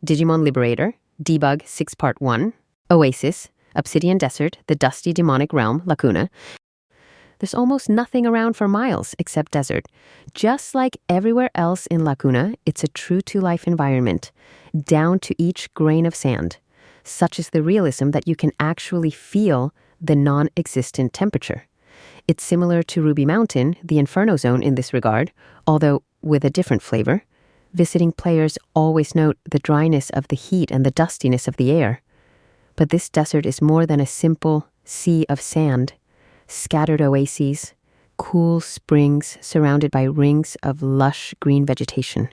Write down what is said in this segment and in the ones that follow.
Digimon Liberator, Debug 6.1, Oasis, Obsidian Desert, the dusty demonic realm, Lacuna. There's almost nothing around for miles except desert. Just like everywhere else in Lacuna, it's a true-to-life environment, down to each grain of sand. Such is the realism that you can actually feel the non-existent temperature. It's similar to Ruby Mountain, the Inferno Zone in this regard, although with a different flavor. Visiting players always note the dryness of the heat and the dustiness of the air. But this desert is more than a simple sea of sand. Scattered oases, cool springs surrounded by rings of lush green vegetation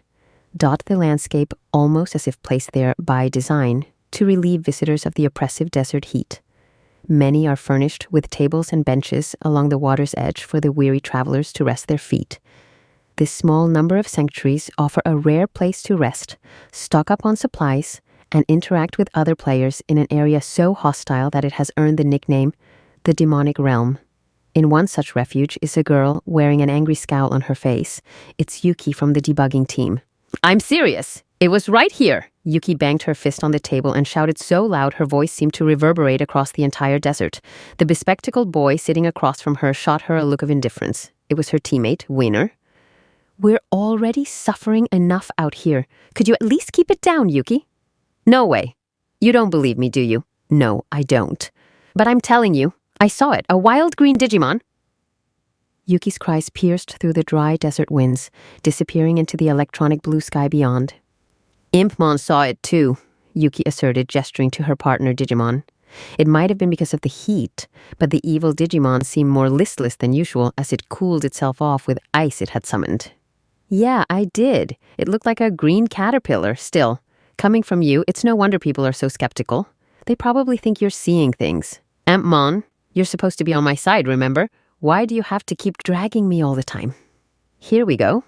dot the landscape almost as if placed there by design to relieve visitors of the oppressive desert heat. Many are furnished with tables and benches along the water's edge for the weary travelers to rest their feet. This small number of sanctuaries offer a rare place to rest, stock up on supplies, and interact with other players in an area so hostile that it has earned the nickname the Demonic Realm. In one such refuge is a girl wearing an angry scowl on her face. It's Yuki from the debugging team. "I'm serious! It was right here!" Yuki banged her fist on the table and shouted so loud her voice seemed to reverberate across the entire desert. The bespectacled boy sitting across from her shot her a look of indifference. It was her teammate, Winner. "We're already suffering enough out here. Could you at least keep it down, Yuki?" "No way. You don't believe me, do you?" "No, I don't. But I'm telling you, I saw it, a wild green Digimon." Yuki's cries pierced through the dry desert winds, disappearing into the electronic blue sky beyond. "Impmon saw it too," Yuki asserted, gesturing to her partner Digimon. It might have been because of the heat, but the evil Digimon seemed more listless than usual as it cooled itself off with ice it had summoned. "Yeah, I did. It looked like a green caterpillar. Still, coming from you, it's no wonder people are so skeptical. They probably think you're seeing things. Impmon, you're supposed to be on my side, remember? Why do you have to keep dragging me all the time?" "Here we go."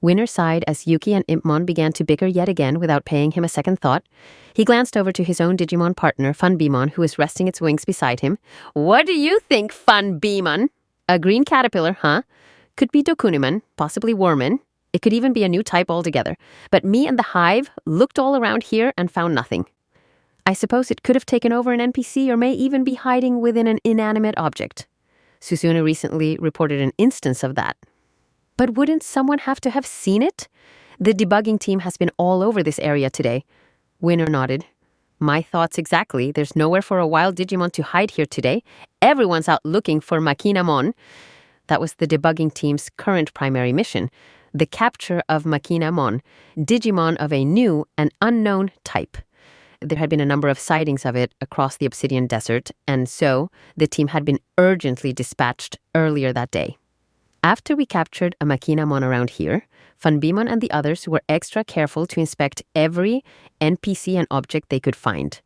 Winner sighed as Yuki and Impmon began to bicker yet again without paying him a second thought. He glanced over to his own Digimon partner, Funbeamon, who was resting its wings beside him. "What do you think, Funbeamon? A green caterpillar, huh? Could be Dokunuman, possibly Worman. It could even be a new type altogether. But me and the Hive looked all around here and found nothing. I suppose it could have taken over an NPC or may even be hiding within an inanimate object. Susuna recently reported an instance of that. But wouldn't someone have to have seen it? The debugging team has been all over this area today." Winner nodded. "My thoughts exactly. There's nowhere for a wild Digimon to hide here today. Everyone's out looking for Makinamon." That was the debugging team's current primary mission, the capture of Makinamon, Digimon of a new and unknown type. There had been a number of sightings of it across the Obsidian Desert, and so the team had been urgently dispatched earlier that day. After we captured a Makinamon around here, Funbeamon and the others were extra careful to inspect every NPC and object they could find.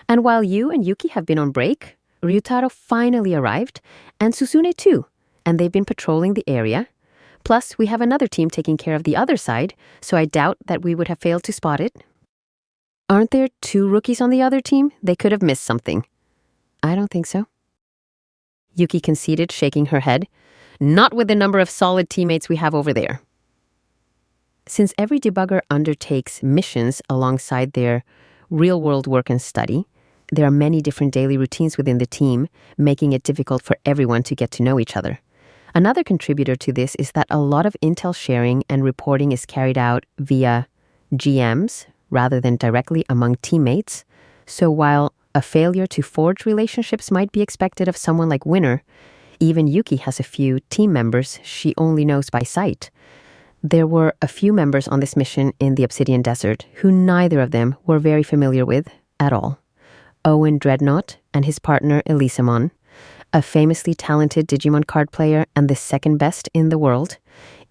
And while you and Yuki have been on break, Ryutaro finally arrived, and Susune too, and they've been patrolling the area. Plus, we have another team taking care of the other side, so I doubt that we would have failed to spot it. Aren't there 2 rookies on the other team? They could have missed something. I don't think so. Yuki conceded, shaking her head. Not with the number of solid teammates we have over there. Since every debugger undertakes missions alongside their real-world work and study, there are many different daily routines within the team, making it difficult for everyone to get to know each other. Another contributor to this is that a lot of intel sharing and reporting is carried out via GMs rather than directly among teammates. So while a failure to forge relationships might be expected of someone like Winner, even Yuki has a few team members she only knows by sight. There were a few members on this mission in the Obsidian Desert who neither of them were very familiar with at all. Owen Dreadnought and his partner Elisamon, a famously talented Digimon card player and the second best in the world.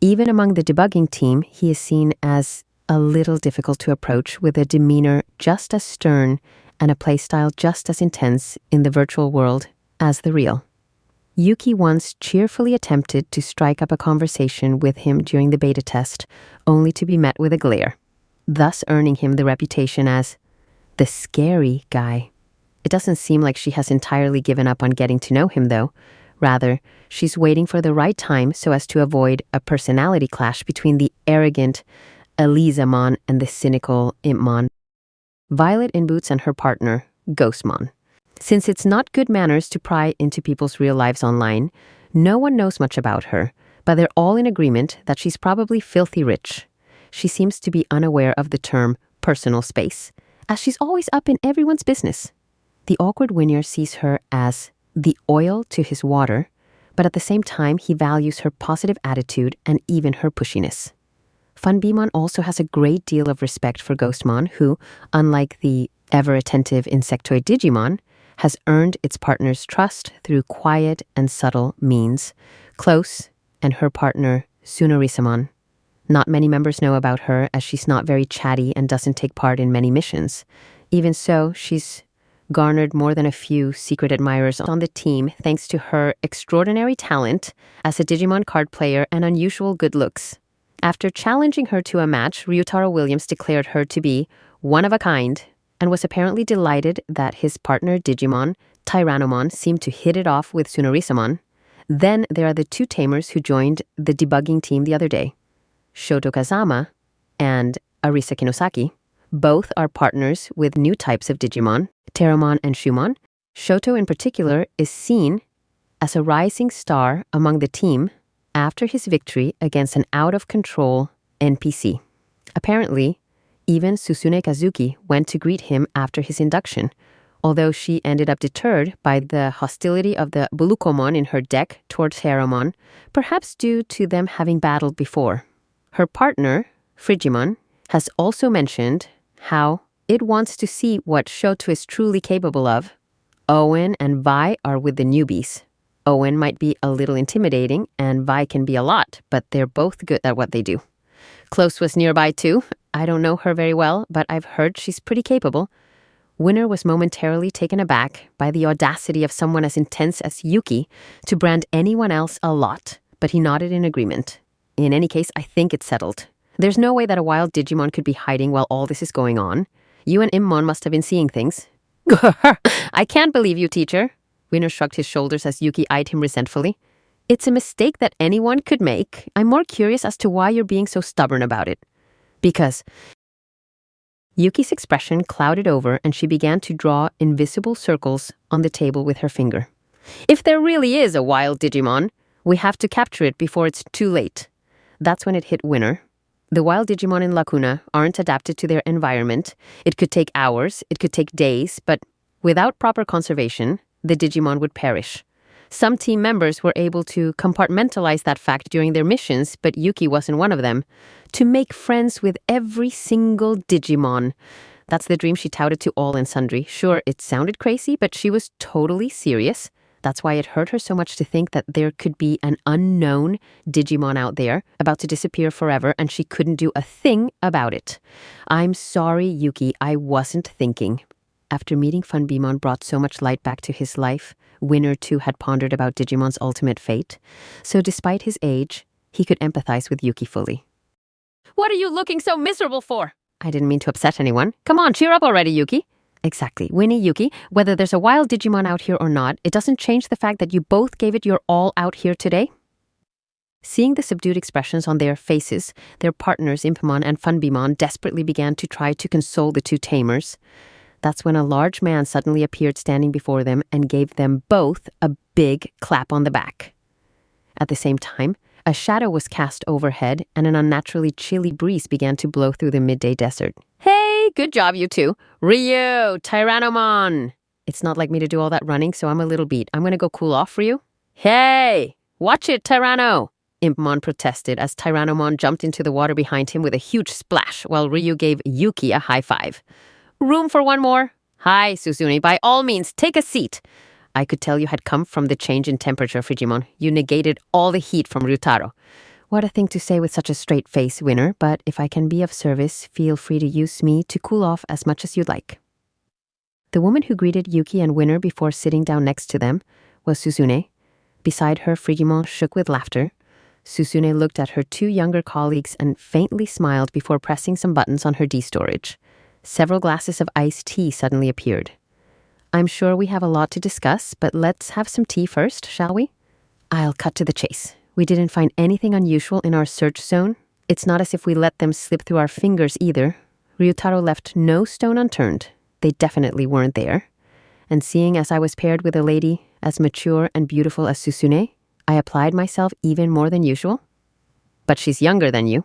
Even among the debugging team, he is seen as a little difficult to approach, with a demeanor just as stern and a playstyle just as intense in the virtual world as the real. Yuki once cheerfully attempted to strike up a conversation with him during the beta test, only to be met with a glare, thus earning him the reputation as the scary guy. It doesn't seem like she has entirely given up on getting to know him, though. Rather, she's waiting for the right time so as to avoid a personality clash between the arrogant Elisamon and the cynical Impmon. Violet in Boots and her partner, Ghostmon. Since it's not good manners to pry into people's real lives online, no one knows much about her, but they're all in agreement that she's probably filthy rich. She seems to be unaware of the term personal space, as she's always up in everyone's business. The awkward Winner sees her as the oil to his water, but at the same time he values her positive attitude and even her pushiness. Funbimon also has a great deal of respect for Ghostmon, who, unlike the ever-attentive insectoid Digimon, has earned its partner's trust through quiet and subtle means. Close and her partner, Tsunorisamon. Not many members know about her, as she's not very chatty and doesn't take part in many missions. Even so, she's garnered more than a few secret admirers on the team thanks to her extraordinary talent as a Digimon card player and unusual good looks. After challenging her to a match, Ryutaro Williams declared her to be one of a kind and was apparently delighted that his partner Digimon, Tyrannomon, seemed to hit it off with Tsunorisamon. Then there are the two tamers who joined the debugging team the other day, Shoto Kazama and Arisa Kinosaki. Both are partners with new types of Digimon, Terramon and Shumon. Shoto in particular is seen as a rising star among the team after his victory against an out-of-control NPC. Apparently, even Susune Kazuki went to greet him after his induction, although she ended up deterred by the hostility of the Bulukomon in her deck towards Terramon, perhaps due to them having battled before. Her partner, Frigimon, has also mentioned how it wants to see what Shoto is truly capable of. Owen and Vi are with the newbies. Owen might be a little intimidating, and Vi can be a lot, but they're both good at what they do. Close was nearby too. I don't know her very well, but I've heard she's pretty capable. Winner was momentarily taken aback by the audacity of someone as intense as Yuki to brand anyone else a lot, but he nodded in agreement. In any case, I think it's settled. There's no way that a wild Digimon could be hiding while all this is going on. You and Immon must have been seeing things. I can't believe you, teacher. Winner shrugged his shoulders as Yuki eyed him resentfully. It's a mistake that anyone could make. I'm more curious as to why you're being so stubborn about it. Because Yuki's expression clouded over and she began to draw invisible circles on the table with her finger. If there really is a wild Digimon, we have to capture it before it's too late. That's when it hit Winner. The wild Digimon in Lacuna aren't adapted to their environment. It could take hours, it could take days, but without proper conservation, the Digimon would perish. Some team members were able to compartmentalize that fact during their missions, but Yuki wasn't one of them. To make friends with every single Digimon. That's the dream she touted to all and sundry. Sure, it sounded crazy, but she was totally serious. That's why it hurt her so much to think that there could be an unknown Digimon out there about to disappear forever and she couldn't do a thing about it. I'm sorry, Yuki, I wasn't thinking. After meeting Funbimon brought so much light back to his life, Winner too had pondered about Digimon's ultimate fate. So despite his age, he could empathize with Yuki fully. What are you looking so miserable for? I didn't mean to upset anyone. Come on, cheer up already, Yuki. Exactly. Winnie, Yuki, whether there's a wild Digimon out here or not, it doesn't change the fact that you both gave it your all out here today. Seeing the subdued expressions on their faces, their partners Impamon and Funbimon desperately began to try to console the two tamers. That's when a large man suddenly appeared standing before them and gave them both a big clap on the back. At the same time, a shadow was cast overhead and an unnaturally chilly breeze began to blow through the midday desert. Hey, good job, you two. Ryu, Tyrannomon. It's not like me to do all that running, so I'm a little beat. I'm going to go cool off for you. Hey, watch it, Tyranno. Impmon protested as Tyrannomon jumped into the water behind him with a huge splash while Ryu gave Yuki a high five. Room for one more? Hi, Susune. By all means, take a seat. I could tell you had come from the change in temperature, Frigimon. You negated all the heat from Ryutaro. What a thing to say with such a straight face, Winner, but if I can be of service, feel free to use me to cool off as much as you'd like. The woman who greeted Yuki and Winner before sitting down next to them was Susune. Beside her, Frigimon shook with laughter. Susune looked at her two younger colleagues and faintly smiled before pressing some buttons on her D-storage. Several glasses of iced tea suddenly appeared. I'm sure we have a lot to discuss, but let's have some tea first, shall we? I'll cut to the chase. We didn't find anything unusual in our search zone. It's not as if we let them slip through our fingers either. Ryutaro left no stone unturned. They definitely weren't there. And seeing as I was paired with a lady as mature and beautiful as Susune, I applied myself even more than usual. But she's younger than you.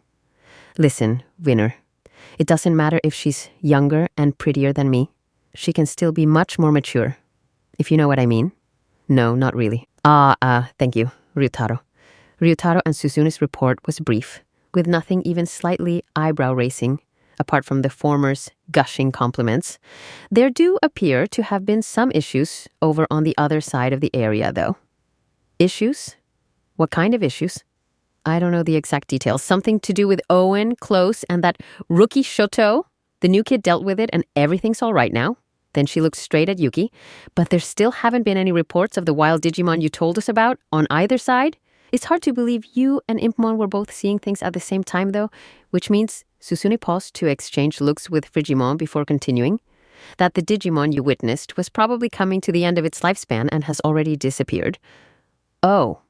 Listen, Winner. It doesn't matter if she's younger and prettier than me. She can still be much more mature. If you know what I mean. No, not really. Thank you, Ryutaro. Ryutaro and Susune's report was brief, with nothing even slightly eyebrow-raising, apart from the former's gushing compliments. There do appear to have been some issues over on the other side of the area, though. Issues? What kind of issues? I don't know the exact details. Something to do with Owen, Close, and that rookie Shoto. The new kid dealt with it and everything's all right now. Then she looked straight at Yuki. But there still haven't been any reports of the wild Digimon you told us about on either side. It's hard to believe you and Impmon were both seeing things at the same time, though, which means Susune paused to exchange looks with Frigimon before continuing. That the Digimon you witnessed was probably coming to the end of its lifespan and has already disappeared. Oh.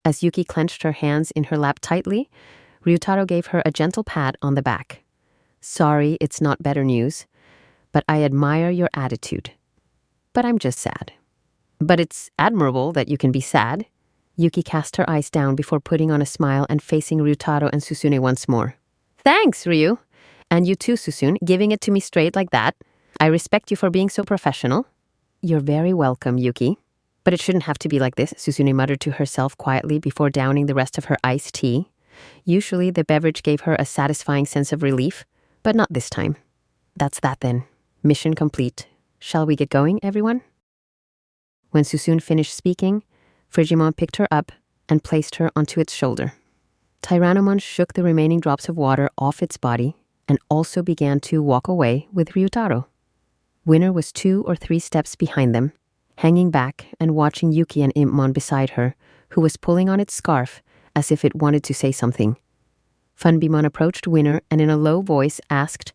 As Yuki clenched her hands in her lap tightly, Ryutaro gave her a gentle pat on the back. Sorry, it's not better news, but I admire your attitude. But I'm just sad. But it's admirable that you can be sad. Yuki cast her eyes down before putting on a smile and facing Ryutaro and Susune once more. Thanks, Ryu. And you too, Susune, giving it to me straight like that. I respect you for being so professional. You're very welcome, Yuki. But it shouldn't have to be like this, Susune muttered to herself quietly before downing the rest of her iced tea. Usually the beverage gave her a satisfying sense of relief, but not this time. That's that then. Mission complete. Shall we get going, everyone? When Susune finished speaking, Frigimon picked her up and placed her onto its shoulder. Tyrannomon shook the remaining drops of water off its body and also began to walk away with Ryutaro. Winner was 2 or 3 steps behind them, hanging back and watching Yuki and Impmon beside her, who was pulling on its scarf as if it wanted to say something. Funbimon approached Winner and in a low voice asked,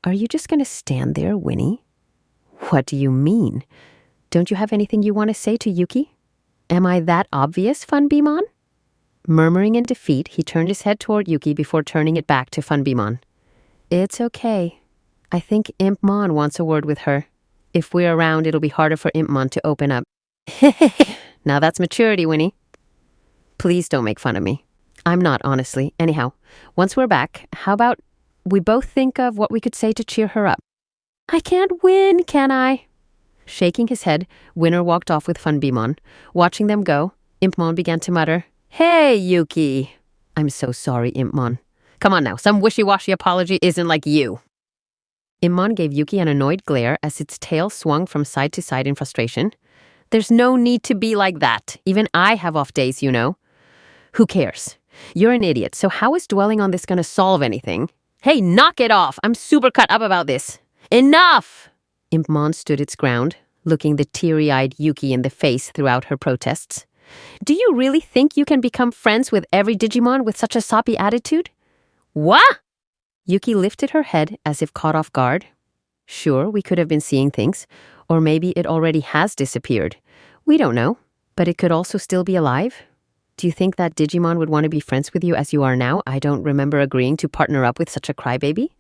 "Are you just going to stand there, Winnie?" "What do you mean? Don't you have anything you want to say to Yuki? Am I that obvious, Funbimon?" Murmuring in defeat, he turned his head toward Yuki before turning it back to Funbimon. "It's okay. I think Impmon wants a word with her. If we're around, it'll be harder for Impmon to open up." Now that's maturity, Winnie. Please don't make fun of me. I'm not, honestly. Anyhow, once we're back, how about we both think of what we could say to cheer her up? I can't win, can I? Shaking his head, Winner walked off with Funbimon. Watching them go, Impmon began to mutter, "Hey, Yuki." "I'm so sorry, Impmon." "Come on now, some wishy-washy apology isn't like you." Impmon gave Yuki an annoyed glare as its tail swung from side to side in frustration. "There's no need to be like that. Even I have off days, you know." "Who cares? You're an idiot, so how is dwelling on this gonna solve anything?" "Hey, knock it off! I'm super cut up about this." "Enough!" Impmon stood its ground, looking the teary-eyed Yuki in the face throughout her protests. "Do you really think you can become friends with every Digimon with such a soppy attitude?" "What?" Yuki lifted her head as if caught off guard. Sure, we could have been seeing things, or maybe it already has disappeared. We don't know, but it could also still be alive. Do you think that Digimon would want to be friends with you as you are now? I don't remember agreeing to partner up with such a crybaby.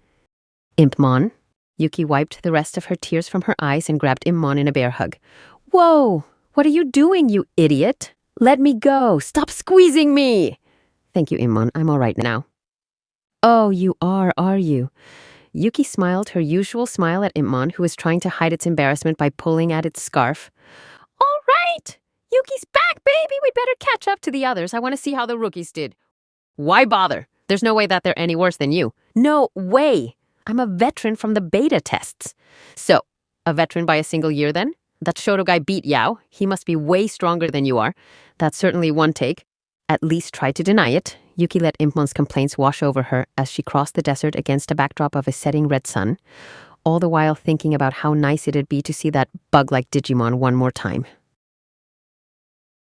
Impmon. Yuki wiped the rest of her tears from her eyes and grabbed Impmon in a bear hug. "Whoa! What are you doing, you idiot? Let me go! Stop squeezing me!" "Thank you, Impmon. I'm all right now." "Oh, you are you?" Yuki smiled her usual smile at Impmon, who was trying to hide its embarrassment by pulling at its scarf. "All right! Yuki's back, baby! We'd better catch up to the others. I want to see how the rookies did." "Why bother? There's no way that they're any worse than you." "No way! I'm a veteran from the beta tests." "So, a veteran by a single year then? That Shoto guy beat Yao. He must be way stronger than you are. That's certainly one take. At least try to deny it." Yuki let Impmon's complaints wash over her as she crossed the desert against a backdrop of a setting red sun, all the while thinking about how nice it'd be to see that bug-like Digimon one more time.